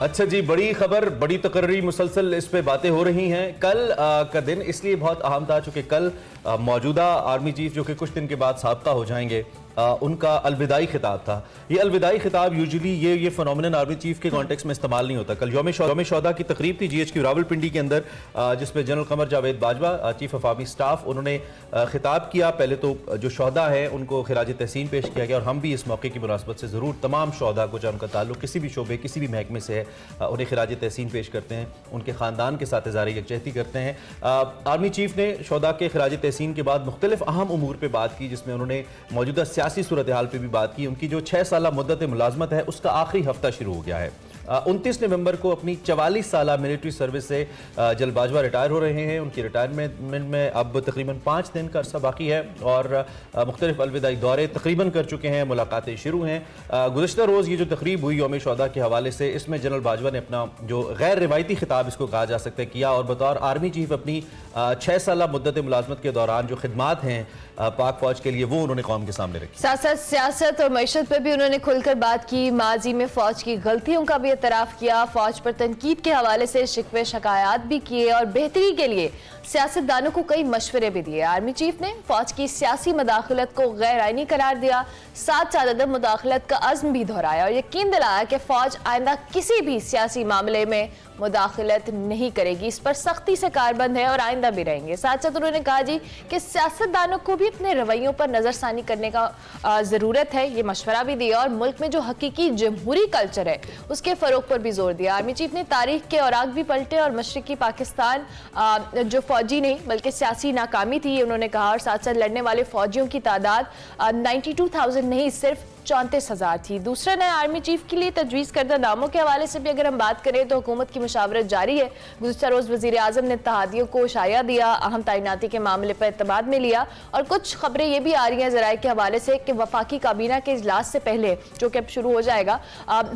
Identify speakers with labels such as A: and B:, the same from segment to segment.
A: अच्छा जी, बड़ी खबर, बड़ी तकर्री, मुसलसल इस पे बातें हो रही हैं। कल का दिन इसलिए बहुत अहम था चूंकि कल मौजूदा आर्मी चीफ जो कि कुछ दिन के बाद साबका हो जाएंगे, उनका अलविदाई खिताब था। ये अलविदाई खिताब यूजुअली ये फिनोमिनन आर्मी चीफ के कॉन्टेक्स्ट में इस्तेमाल नहीं होता। कल यौम शौदा की तकरीब थी GHQ रावलपिंडी के अंदर, जिसमें general Qamar Javed Bajwa, chief of army staff, उन्होंने खिताब किया। पहले तो जो शौदा है उनको खिराज तहसीन पेश किया गया और हम भी इस मौके की मुनासबत से ज़रूर तमाम शौदा को, जहाँ उनका ताल्लुक किसी भी शोबे, किसी भी महकमे से है, उन्हें खिराज तहसीन पेश करते हैं, उनके ख़ानदान के साथ इज़हार यकजहती करते हैं। आर्मी चीफ ने शौदा के खिराज तहसीन के बाद मुख्तलिफ अहम उमूर पर बात की, जिसमें उन्होंने मौजूदा सियासी सूरत हाल पर भी बात की। उनकी जो 6 साल मुद्दत मुलाजमत है उसका आखिरी हफ्ता शुरू हो गया है। 29 नवंबर को अपनी 44 साल मिलिट्री सर्विस से जनरल बाजवा रिटायर हो रहे हैं। उनकी रिटायरमेंट में अब तकरीबन 5 दिन का अरसा बाकी है और मुख्तलिफ अलविदाई दौरे तकरीबन कर चुके हैं, मुलाकातें शुरू हैं। गुज़िश्ता रोज़ ये जो तकरीब हुई यौम शौदा के हवाले से, इसमें जनरल बाजवा ने अपना जो गैर रिवायती खिताब इसको कहा जा सकता है किया और बतौर आर्मी चीफ अपनी 6 साल मुद्दत मुलाजमत के दौरान जो खिदमात हैं पाक फौज के लिए, वो उन्होंने कौम के सामने रखी।
B: साथ साथ सियासत और मईशत पर भी उन्होंने खुलकर बात की। माजी में फौज की गलतियों का भी एतराफ़ किया, फौज पर तनकीद के हवाले से शिकवे शिकायत भी किए और बेहतरी के लिए सियासतदानों को कई मशवरे भी दिए। आर्मी चीफ ने फौज की सियासी मुदाखलत को गैर आईनी करार दिया, साथ साथ अदम मुदाखलत का अज़्म भी दोहराया और यकीन दिलाया कि फौज आइंदा किसी भी सियासी मामले में मुदाखलत नहीं करेगी। इस पर सख्ती से कारबंद है और आइंदा भी रहेंगे। साथ साथ उन्होंने कहा जी कि सियासतदानों को भी अपने रवैयों पर नजरसानी करने का ज़रूरत है, ये मशवरा भी दिया और मुल्क में जो हकीकी जमहूरी कल्चर है उसके फ़रोग पर भी जोर दिया। आर्मी चीफ ने तारीख के औराक भी पलटे और मशरकी पाकिस्तान जो फौजी नहीं बल्कि सियासी नाकामी थी, ये उन्होंने कहा। और साथ साथ लड़ने वाले फौजियों की तादाद 92,000 नहीं, सिर्फ 34,000 थी। दूसरा नए आर्मी चीफ के लिए तजवीज़ करदा नामों के हवाले से भी अगर हम बात करें तो हुकूमत की मुशावरत जारी है। गुज़िश्ता रोज़ वज़ीर आज़म ने इत्तेहादियों को शाया दिया, अहम तैनाती के मामले पर इत्तेमाद में लिया और कुछ खबरें ये भी आ रही हैं ज़राए के हवाले से कि वफाकी काबीना के इजलास से पहले, जो कि अब शुरू हो जाएगा,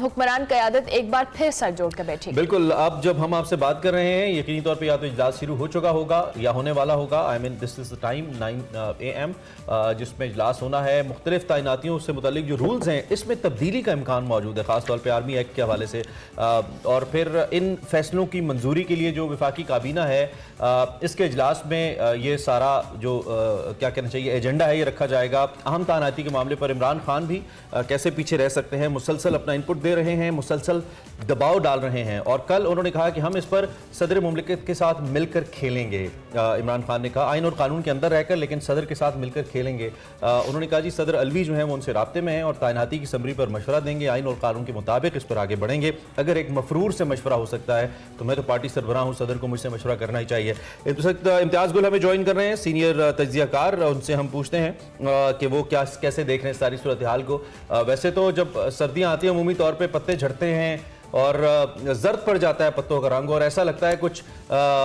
B: हुक्मरान क़यादत एक बार फिर सर जोड़ कर बैठेगी।
A: बिल्कुल, अब जब हम आपसे बात कर रहे हैं यकीनी तौर पर या तो इजलास शुरू हो चुका होगा या होने वाला होगा। I mean this is the time 9 AM जिसमें इजलास होना है। मुख्तलिफ तैनातियों से मुतालिक जो रूल्स हैं इसमें तब्दीली का इम्कान मौजूद है, खासतौर पे आर्मी एक्ट के हवाले से। और फिर इन फैसलों की मंजूरी के लिए जो वफाकी काबीना है इसके इजलास में ये सारा जो क्या कहना चाहिए एजेंडा है ये रखा जाएगा। अहम तैनाती के मामले पर इमरान खान भी कैसे पीछे रह सकते हैं, मुसलसल अपना इनपुट दे रहे हैं, मुसलसल दबाव डाल रहे हैं और कल उन्होंने कहा कि हम इस पर सदर मुमलिकत के साथ मिलकर खेलेंगे। इमरान खान ने कहा आइन और कानून के अंदर रहकर लेकिन सदर के साथ मिलकर खेलेंगे। उन्होंने कहा जी सदर अलवी जो है वो उनसे राब्ते में हैं और तैनाती की समरी पर मशवरा देंगे, आइन और कानून के मुताबिक इस पर आगे बढ़ेंगे। अगर एक मफरूर से मशवरा हो सकता है तो मैं तो पार्टी सरबराह हूँ, सदर को मुझसे मशवरा करना ही चाहिए। इम्तियाज़ गुल हमें ज्वाइन कर रहे हैं, सीनियर तज्जियाकार। उनसे हम पूछते हैं कि वो कैसे देख रहे हैं सारी सूरत हाल को। वैसे तो जब सर्दियाँ आती हैं अमूमी तौर पर पत्ते झड़ते हैं और जर्द पड़ जाता है पत्तों का रंग और ऐसा लगता है कुछ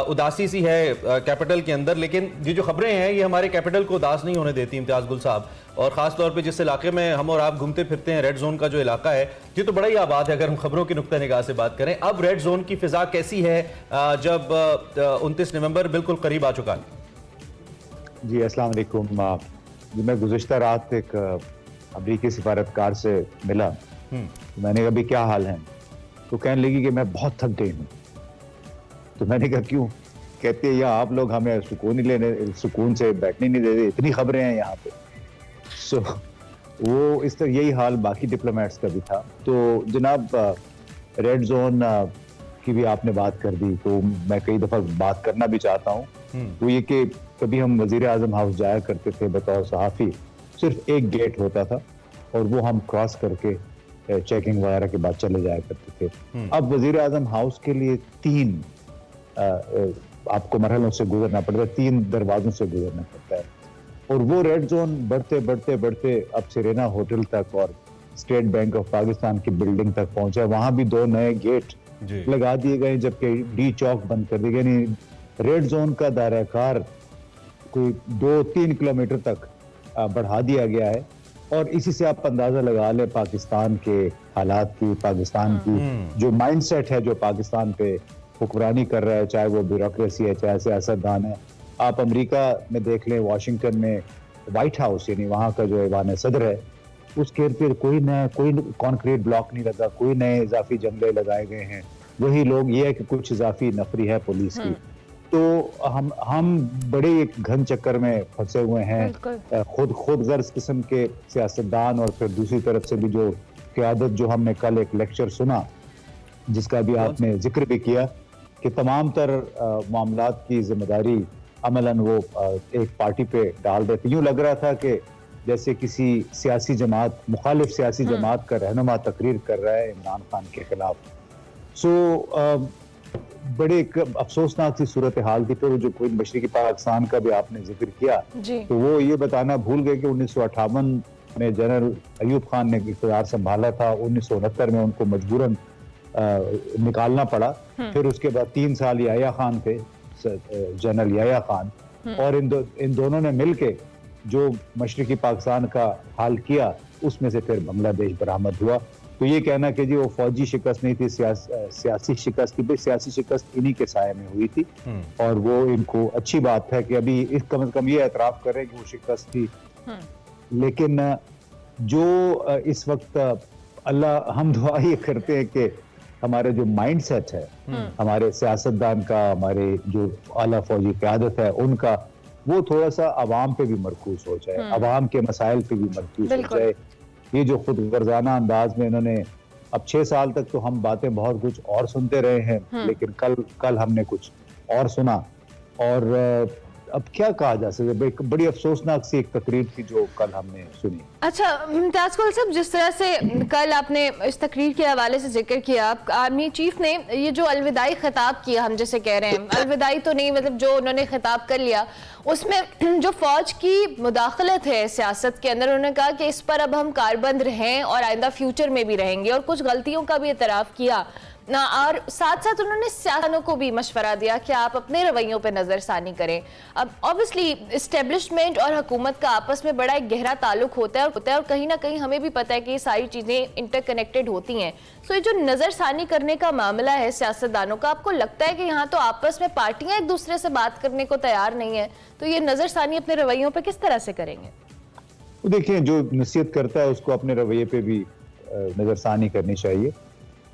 A: उदासी सी है कैपिटल के अंदर, लेकिन ये जो खबरें हैं ये हमारे कैपिटल को उदास नहीं होने देती इम्तियाज़ गुल साहब। और ख़ास तौर पे जिस इलाके में हम और आप घूमते फिरते हैं, रेड जोन का जो इलाका है, ये तो बड़ा ही आबाद है अगर हम खबरों की नुक्ता निगाह से बात करें। अब रेड जोन की फ़िज़ा कैसी है जब 29 नवंबर बिल्कुल करीब आ चुका है?
C: जी अस्सलाम वालेकुम। मैं गुज़िश्ता रात एक अमरीकी सिफारतकार से मिला, तो मैंने कहा भी क्या हाल है, तो कहने लगी कि मैं बहुत थक गई हूँ। तो मैंने कहा क्यों? कहते हैं या आप लोग हमें सुकून से बैठने नहीं देते, इतनी खबरें हैं यहाँ पे। सो वो इस तरह यही हाल बाकी डिप्लोमेट्स का भी था। तो जनाब रेड जोन की भी आपने बात कर दी, तो मैं कई दफ़ा बात करना भी चाहता हूँ। वो ये कि कभी हम वज़ीर आज़म हाउस जाया करते थे बतौर सहाफ़ी, सिर्फ एक गेट होता था और वो हम क्रॉस करके चेकिंग वगैरह के बाद चले जाया करते थे। अब वज़ीर आज़म हाउस के लिए 3 आपको मरहलों से गुजरना पड़ता है, 3 दरवाजों से गुजरना पड़ता है और वो रेड जोन बढ़ते बढ़ते बढ़ते अब सिरेना होटल तक और स्टेट बैंक ऑफ पाकिस्तान की बिल्डिंग तक पहुंचा। वहां भी 2 नए गेट लगा दिए गए जबकि डी चौक बंद कर दिए गए। यानी रेड जोन का दायराकार कोई 2-3 किलोमीटर तक बढ़ा दिया गया है और इसी से आप अंदाजा लगा ले पाकिस्तान के हालात की, पाकिस्तान की जो माइंडसेट है जो पाकिस्तान पे हुक्मरानी कर रहा है, चाहे वो ब्यूरोक्रेसी है चाहे सियासतदान है। आप अमेरिका में देख लें, वाशिंगटन में व्हाइट हाउस यानी वहाँ का जो ऐवान सदर है उसके इर्द गिर्द कोई कॉन्क्रीट ब्लॉक नहीं लगा, कोई नए इजाफी जंगले लगाए गए हैं। वही लोग, ये है कि कुछ इजाफी नफरी है पुलिस की। तो हम बड़े एक घन चक्कर में फंसे हुए हैं, खुद गर्ज किस्म के सियासतदान, और फिर दूसरी तरफ से भी जो क़यादत, जो हमने कल एक लेक्चर सुना जिसका भी आपने जिक्र भी किया कि तमाम तर मामलात की जिम्मेदारी अमलन वो एक पार्टी पे डाल देते। यूं लग रहा था कि जैसे किसी सियासी जमात, मुखालिफ सियासी जमात का रहनुमा तकरीर कर रहा है इमरान खान के खिलाफ। सो बड़े एक अफसोसनाक सी सूरत हाल थी। फिर जो कोई मशरिकी पाकिस्तान का भी आपने जिक्र किया तो वो ये बताना भूल गए कि 1958 में जनरल अयूब खान ने इक़्तिदार संभाला था, 1969 में उनको मजबूरन निकालना पड़ा। फिर उसके बाद 3 साल याया खान थे, जनरल याया खान, और इन दोनों ने मिलके जो मशरिकी पाकिस्तान का हाल किया उसमें से फिर बांग्लादेश बरामद हुआ। तो ये कहना कि जी वो फौजी शिकस्त नहीं थी, सियासी शिकस्त थी, सियासी शिकस्त इन्हीं के साये में हुई थी। और वो इनको अच्छी बात है कि अभी इस कम से कम ये एतराफ़ करें कि वो शिकस्त थी। लेकिन जो इस वक्त अल्लाह, हम दुआ ये करते हैं कि हमारे जो माइंड सेट है हमारे सियासतदान का, हमारे जो आला फौजी क़यादत है उनका, वो थोड़ा सा अवाम पे भी मरकूज हो जाए, अवाम के मसाइल पे भी मरकूज हो जाए। ये जो खुद गर्जाना अंदाज में इन्होंने, अब 6 साल तक तो हम बातें बहुत कुछ और सुनते रहे हैं, लेकिन कल हमने कुछ और सुना। और अब क्या कहा जा सकता, बड़ी अफसोसनाक सी एक तकरीर थी जो कल हमने सुनी।
B: अच्छा मुमताज कुल साहब, जिस तरह से कल आपने इस तकरीर के हवाले से जिक्र किया, आर्मी चीफ ने ये जो अलविदाई खिताब किया, हम जैसे कह रहे हैं अलविदाई तो नहीं, मतलब जो उन्होंने खिताब कर लिया उसमें जो फौज की मुदाखलत है सियासत के अंदर, उन्होंने कहा कि इस पर अब हम कारबंद रहें और आइंदा फ्यूचर में भी रहेंगे, और कुछ गलतियों का भी एतराफ़ किया ना, और साथ साथ उन्होंने सियासतदानों को भी मशवरा दिया कि आप अपने रवैयों पे नज़रसानी करें। अब ऑब्वियसली इस्टेब्लिशमेंट और हुकूमत का आपस में बड़ा एक गहरा ताल्लुक होता है और कहीं ना कहीं हमें भी पता है कि ये सारी चीज़ें इंटरकनेक्टेड होती हैं। सो ये जो नज़रसानी करने का मामला है सियासतदानों का, आपको लगता है कि यहाँ तो आपस में पार्टियाँ एक दूसरे से बात करने को तैयार नहीं है, तो ये नज़रसानी अपने रवैयों पर किस तरह से करेंगे?
C: देखिए, जो नसीहत करता है उसको अपने रवैये पे भी नज़रसानी करनी चाहिए।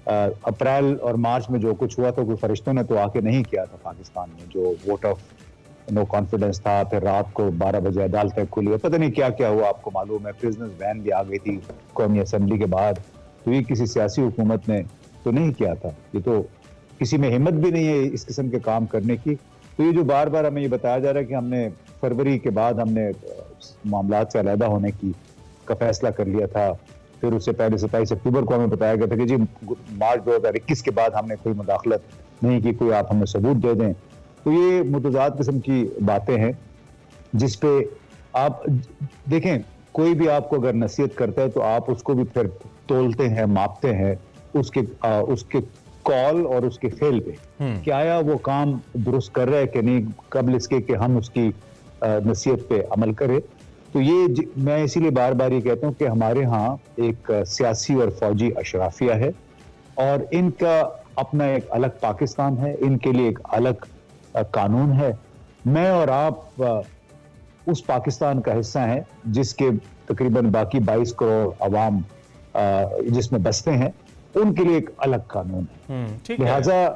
C: अप्रैल और मार्च में जो कुछ हुआ तो कोई फरिश्तों ने तो आके नहीं किया था पाकिस्तान में, जो वोट ऑफ नो कॉन्फिडेंस था, फिर रात को 12 बजे अदालतें खुली, पता नहीं क्या क्या हुआ, आपको मालूम है, प्रिजनर्स वैन भी आ गई थी कौमी असम्बली के बाद। तो ये किसी सियासी हुकूमत ने तो नहीं किया था, ये तो किसी में हिम्मत भी नहीं है इस किस्म के काम करने की। तो ये जो बार बार हमें ये बताया जा रहा है कि हमने फरवरी के बाद हमने मामला से अलहदा होने का फैसला कर लिया था, फिर उससे पहले 27 अक्टूबर को हमें बताया गया था कि जी मार्च 2021 के बाद हमने कोई मुदाखलत नहीं की, कोई आप हमें सबूत दे दें। तो ये मुतज़ाद किस्म की बातें हैं जिस पे आप देखें, कोई भी आपको अगर नसीहत करता है तो आप उसको भी फिर तोलते हैं, मापते हैं उसके कॉल और उसके फेल पे, कि आया वो काम दुरुस्त कर रहा है कि नहीं, कबल इसके कि हम उसकी नसीहत पे अमल करें। तो ये मैं इसीलिए बार बार ये कहता हूँ कि हमारे यहाँ एक सियासी और फौजी अशराफिया है और इनका अपना एक अलग पाकिस्तान है, इनके लिए एक अलग कानून है। मैं और आप उस पाकिस्तान का हिस्सा हैं जिसके तकरीबन बाकी 22 करोड़ अवाम जिसमें बसते हैं, उनके लिए एक अलग कानून है। लिहाजा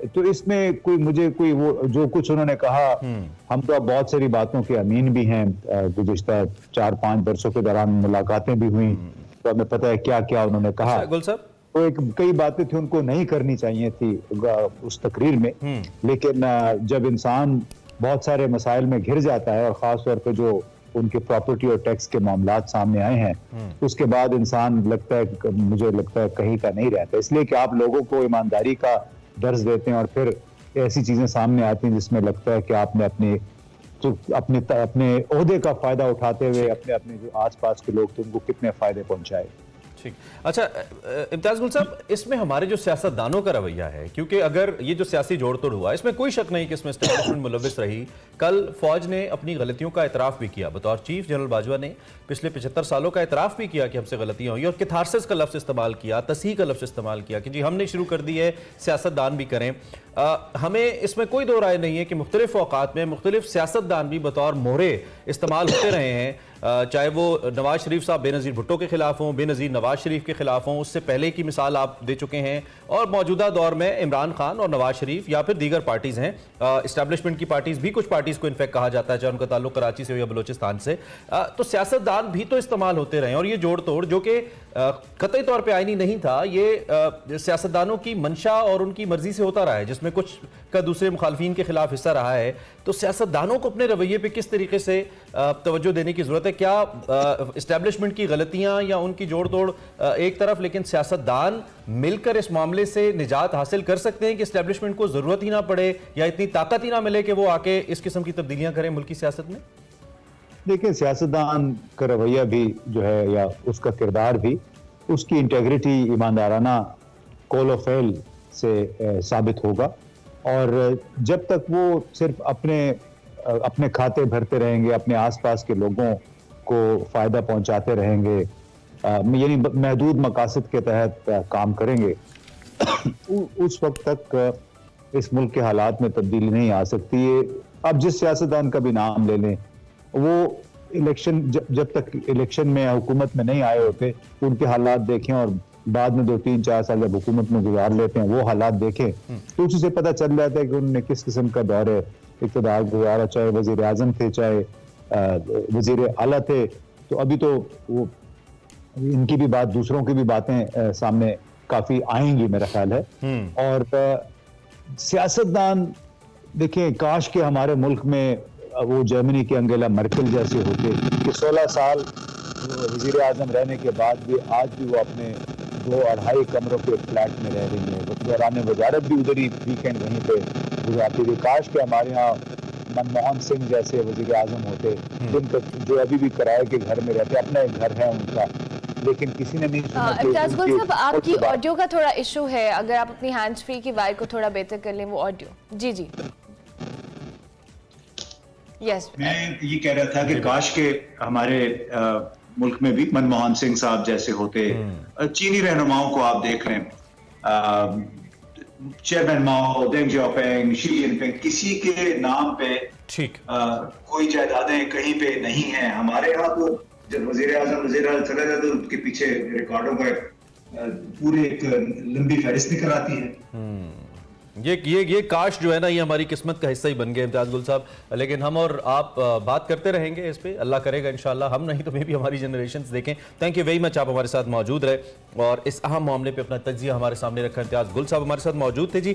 C: तो इसमें कोई वो जो कुछ उन्होंने कहा, हम तो अब बहुत सारी बातों के अमीन भी हैं, गुज़िश्ता 4-5 वर्षों के दौरान मुलाकातें भी हुई, तो हमें पता है क्या क्या उन्होंने कहा। तो कई बातें थी उनको नहीं करनी चाहिए थी उस तकरीर में, लेकिन जब इंसान बहुत सारे मसाइल में घिर जाता है और ख़ास तौर पर जो उनके प्रॉपर्टी और टैक्स के मामलात सामने आए हैं, उसके बाद इंसान मुझे लगता है कहीं का नहीं रहता। इसलिए कि आप लोगों को ईमानदारी का दर्ज देते हैं और फिर ऐसी चीजें सामने आती हैं जिसमें लगता है कि आपने अपने ओहदे का फायदा उठाते हुए अपने जो आसपास के लोग थे उनको कितने फायदे पहुंचाए।
A: ठीक। अच्छा इम्तियाज गुल साहब, इसमें हमारे जो सियासतदानों का रवैया है, क्योंकि अगर ये जो सियासी जोड़ तोड़ हुआ, इसमें कोई शक नहीं कि इसमें एस्टेब्लिशमेंट मुलविस रही। कल फौज ने अपनी गलतियों का एतराफ़ भी किया, बतौर चीफ जनरल बाजवा ने पिछले 75 सालों का एतराफ़ भी किया कि हमसे गलतियाँ हुई, और किथारसिस का लफ्ज़ इस्तेमाल किया, तस्हीह का लफ्ज़ इस्तेमाल किया कि जी हमने शुरू कर दी है, सियासतदान भी करें। हमें इसमें कोई दो राय नहीं है कि मुख्तलिफ औकात में मुख्तलिफ सियासतदान भी बतौर मोहरे इस्तेमाल होते रहे हैं, चाहे वो नवाज शरीफ साहब बेनज़ीर भुट्टो के खिलाफ हों, बेनज़ीर नवाज शरीफ के खिलाफ हों, उससे पहले की मिसाल आप दे चुके हैं, और मौजूदा दौर में इमरान खान और नवाज शरीफ या फिर दीगर पार्टीज़ हैं, इस्टेब्लिशमेंट की पार्टीज़ भी, कुछ पार्टीज़ को इनफेक्ट कहा जाता है, चाहे उनका ताल्लुक कराची से हो या बलोचिस्तान से, तो सियासतदान भी तो इस्तेमाल होते रहे, और ये जोड़ तोड़ जो कि कतई तौर पर आईनी नहीं था, ये सियासतदानों की मंशा और उनकी मर्जी से होता रहा है, जिसमें कुछ का दूसरे मुखालफिन के खिलाफ हिस्सा रहा है। तो सियासतदानों को अपने रवैये पे किस तरीके से तवज्जो देने की जरूरत है? क्या इस्टेब्लिशमेंट की गलतियां या उनकी जोड़ तोड़ एक तरफ, लेकिन सियासतदान मिलकर इस मामले से निजात हासिल कर सकते हैं कि इस्टेब्लिशमेंट को जरूरत ही ना पड़े या इतनी ताकत ही ना मिले कि वो आके इस किस्म की तब्दीलियां करें मुल्क की सियासत में?
C: देखिए, सियासतदान का रवैया भी जो है या उसका किरदार भी, उसकी इंटेग्रिटी ईमानदाराना कौल और फ़ेल से साबित होगा, और जब तक वो सिर्फ अपने खाते भरते रहेंगे, अपने आसपास के लोगों को फ़ायदा पहुंचाते रहेंगे, यानी महदूद मकासद के तहत काम करेंगे, उस वक्त तक इस मुल्क के हालात में तब्दीली नहीं आ सकती है। अब जिस सियासतदान का भी नाम ले लें, वो इलेक्शन जब तक इलेक्शन में हुकूमत में नहीं आए होते, उनके हालात देखें और बाद में 2-3-4 साल जब हुकूमत में गुजार लेते हैं वो हालात देखें, तो उसी से पता चल जाता है कि उन्होंने किस किस्म का दौर इक़्तिदार गुजारा, चाहे वज़ीर आज़म थे, चाहे वज़ीर आला थे। तो अभी तो वो इनकी भी बात, दूसरों की भी बातें सामने काफ़ी आएंगी मेरा ख्याल है। और सियासतदान, देखिए, काश के हमारे मुल्क में वो जर्मनी के अंगेला मर्केल जैसे होते कि 16 साल वज़ीर आज़म रहने के बाद भी आज भी वो अपने 2-2.5 कमरों के फ्लैट में रह रही है, दौरान वजारत भी उधर ही वीकेंड वहीं पे गुजारती थी। काश के हमारे यहाँ मनमोहन सिंह जैसे वज़ीर आज़म होते, जिनका जो अभी भी किराए के घर में रहते, अपना एक घर है उनका, लेकिन किसी ने नहीं सुना।
B: इम्तियाज गुल साहब, आपकी ऑडियो का थोड़ा इशू है, अगर आप अपनी हैंड्स फ्री की वायर को थोड़ा बेहतर कर लें, वो ऑडियो। जी जी, यस।
D: मैं ये कह रहा था कि काश के हमारे मुल्क में भी मनमोहन सिंह साहब जैसे होते। चीनी रहनुमाओं को आप देख लें, चेयरमैन माओ, देंग जियाओपिंग, शी जिनपिंग, किसी के नाम पे
A: ठीक
D: कोई जायदादें कहीं पे नहीं है। हमारे यहाँ तो जब वजीर आजम वजीर आला चले जाते तो उनके पीछे रिकॉर्डों का पूरी एक लंबी फहरिस्त निकल आती है।
A: ये काश जो है ना, ये हमारी किस्मत का हिस्सा ही बन गया इम्तियाज गुल साहब। लेकिन हम और आप बात करते रहेंगे इस पे, अल्लाह करेगा इंशाल्लाह, हम नहीं तो मे भी हमारी जनरेशंस देखें। थैंक यू वेरी मच, आप हमारे साथ मौजूद रहे और इस अहम मामले पे अपना तज्जिया हमारे सामने रखा। इम्तियाज गुल साहब हमारे साथ मौजूद थे जी।